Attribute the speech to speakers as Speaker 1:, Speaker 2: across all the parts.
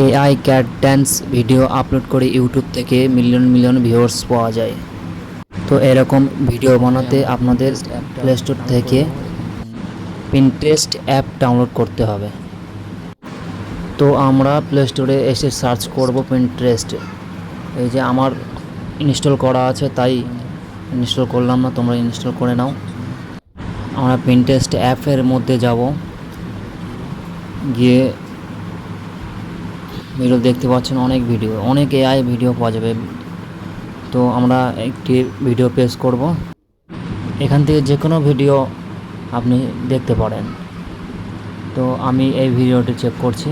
Speaker 1: AI cat dance video upload করে YouTube থেকে million million viewers পাওয়া যায়। তো এরকম ভিডিও বানাতে আপনাদের প্লে স্টোর থেকে পিন্টারেস্ট অ্যাপ ডাউনলোড করতে হবে। তো আমরা প্লে স্টোরে এসে সার্চ করব পিন্টারেস্ট। এই যে আমার ইনস্টল করা আছে তাই ইনস্টল করলাম না, তোমরা ইনস্টল করে নাও। আমরা পিন্টারেস্ট অ্যাপের মধ্যে যাব, গিয়ে ভিডিও দেখতে পাচ্ছেন, অনেক এআই ভিডিও পাওয়া যাবে। তো আমরা একটি ভিডিও পেস্ট করব, এখান থেকে যে কোনো ভিডিও আপনি দেখতে পারেন। তো আমি এই ভিডিওটি চেক করছি,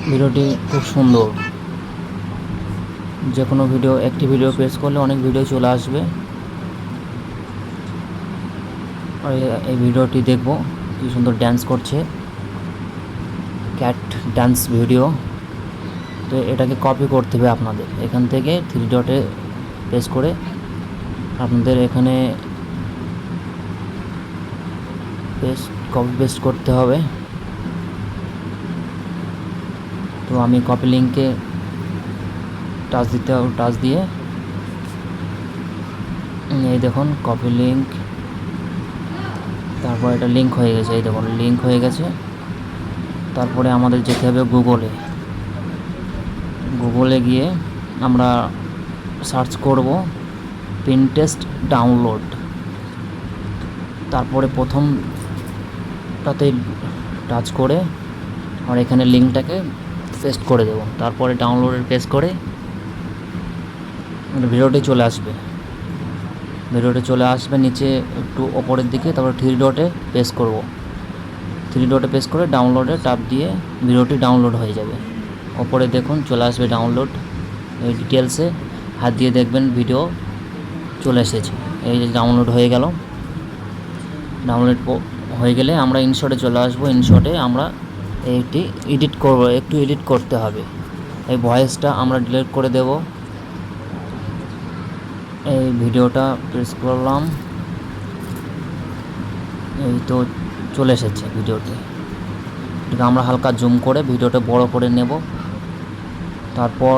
Speaker 1: ভিডিওটি খুব সুন্দর। যে কোনো ভিডিও, একটি ভিডিও পেস্ট করলে অনেক ভিডিও চলে আসবে। আর এই ভিডিওটি দেখব, কি সুন্দর ড্যান্স করছে, ক্যাট ড্যান্স ভিডিও। তো এটাকে কপি করতে হবে আপনাদের, এখান থেকে 3 ডটে পেস্ট করে আপনাদের এখানে কপি পেস্ট করতে হবে। তো আমি কপি লিঙ্কে টাচ দিয়ে এই দেখুন কপি লিঙ্ক, তারপর এটা লিঙ্ক হয়ে গেছে, এই দেখুন লিঙ্ক হয়ে গেছে। তারপরে আমাদের যেতে হবে গুগলে গিয়ে আমরা সার্চ করব পিন্টারেস্ট ডাউনলোড। তারপরে প্রথমটাতে টাচ করে আমরা এখানে লিঙ্কটাকে পেস্ট করে দেব। তারপরে ডাউনলোডের পেস্ট করে ভিডিওটি চলে আসবে নিচে একটু ওপরের দিকে। তারপরে 3 ডটে পেস্ট করব, 3 ডটে পেস্ট করে ডাউনলোডে টাপ দিয়ে ভিডিওটি ডাউনলোড হয়ে যাবে। ওপরে দেখুন চলে আসবে ডাউনলোড, এই ডিটেলসে হাত দিয়ে দেখবেন ভিডিও চলে এসেছে। এই যে ডাউনলোড হয়ে গেল। ডাউনলোড হয়ে গেলে আমরা ইনশটে চলে আসবো। ইনশটে আমরা এইটি এডিট করব, একটু এডিট করতে হবে। এই ভয়েসটা আমরা ডিলিট করে দেব। এই ভিডিওটা প্রেস করলাম, এই তো চলে এসেছে ভিডিওটি। এটাকে আমরা হালকা জুম করে ভিডিওটা বড় করে নেব। তারপর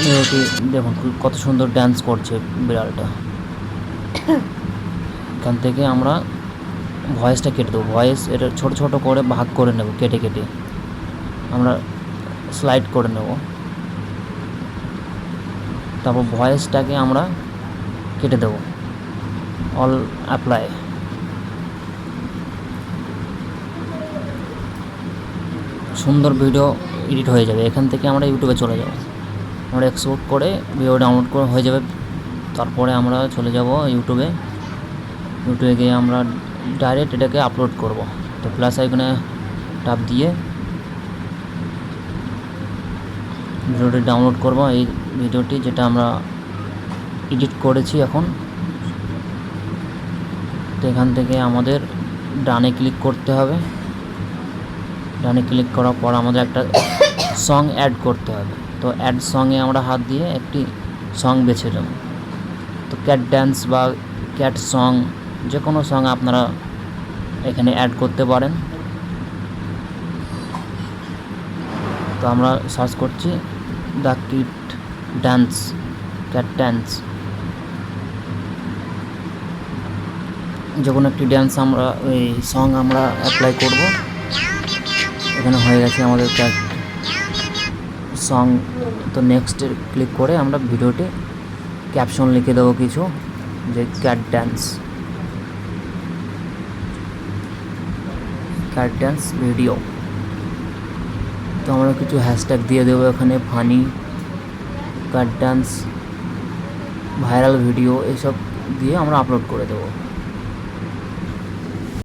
Speaker 1: ভিডিওটি দেখুন কত সুন্দর ড্যান্স করছে বিড়ালটা। এখান থেকে আমরা ভয়েসটা কেটে দেবো, এটা ছোট ছোট করে ভাগ করে নেব, কেটে আমরা স্লাইড করে নেব। তারপর ভয়েসটাকে আমরা কেটে দেব, অল অ্যাপ্লাই। সুন্দর ভিডিও এডিট হয়ে যাবে। এখান থেকে আমরা ইউটিউবে চলে যাব, আমরা এক্সপোর্ট করে ভিডিও ডাউনলোড করে হয়ে যাবে। তারপরে আমরা চলে যাব ইউটিউবে গিয়ে আমরা ডাইরেক্ট এটাকে আপলোড করব। তো প্লাস আইকনে টাপ দিয়ে ভিডিওটি ডাউনলোড করব, এই ভিডিওটি যেটা আমরা এডিট করেছি এখন। তো এখান থেকে আমাদের ডানে ক্লিক করতে হবে। ডানে ক্লিক করার পর আমাদের একটা সং অ্যাড করতে হবে। তো অ্যাড সঙে আমরা হাত দিয়ে একটি সং বেছে নেব। তো ক্যাট ড্যান্স বা ক্যাট সং, যে কোনো সং আপনারা এখানে অ্যাড করতে পারেন। তো আমরা সার্চ করছি দ্য ক্যাট ড্যান্স। যে কোনো একটি ড্যান্স আমরা ওই সং আমরা অ্যাপ্লাই করব। এখানে হয়ে গেছে আমাদের ক্যাট সং। তো নেক্সট ক্লিক করে আমরা ভিডিওতে ক্যাপশন লিখে দেবো কিছু, যে ক্যাট ড্যান্স ভিডিও। তো আমরা কিছু হ্যাশট্যাগ দিয়ে দেবো এখানে, funny, cat dance, viral video, এইসব দিয়ে আমরা আপলোড করে দেবো।